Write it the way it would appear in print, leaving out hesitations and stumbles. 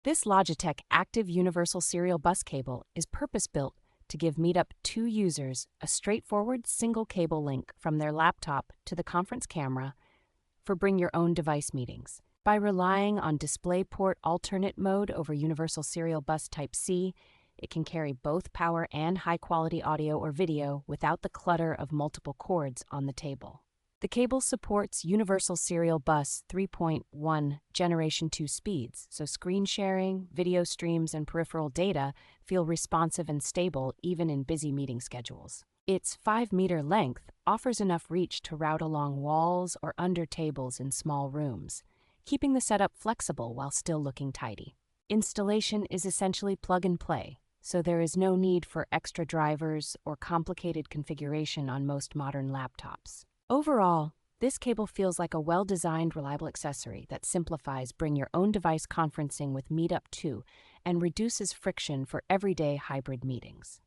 This Logitech Active Universal Serial Bus Cable is purpose-built to give MeetUp 2 users a straightforward single cable link from their laptop to the conference camera for bring your own device meetings. By relying on DisplayPort Alternate Mode over Universal Serial Bus Type-C, it can carry both power and high-quality audio or video without the clutter of multiple cords on the table. The cable supports Universal Serial Bus 3.1 Generation 2 speeds, so screen sharing, video streams, and peripheral data feel responsive and stable even in busy meeting schedules. Its 5-meter length offers enough reach to route along walls or under tables in small rooms, keeping the setup flexible while still looking tidy. Installation is essentially plug and play, so there is no need for extra drivers or complicated configuration on most modern laptops. Overall, this cable feels like a well-designed, reliable accessory that simplifies bring your own device conferencing with MeetUp 2 and reduces friction for everyday hybrid meetings.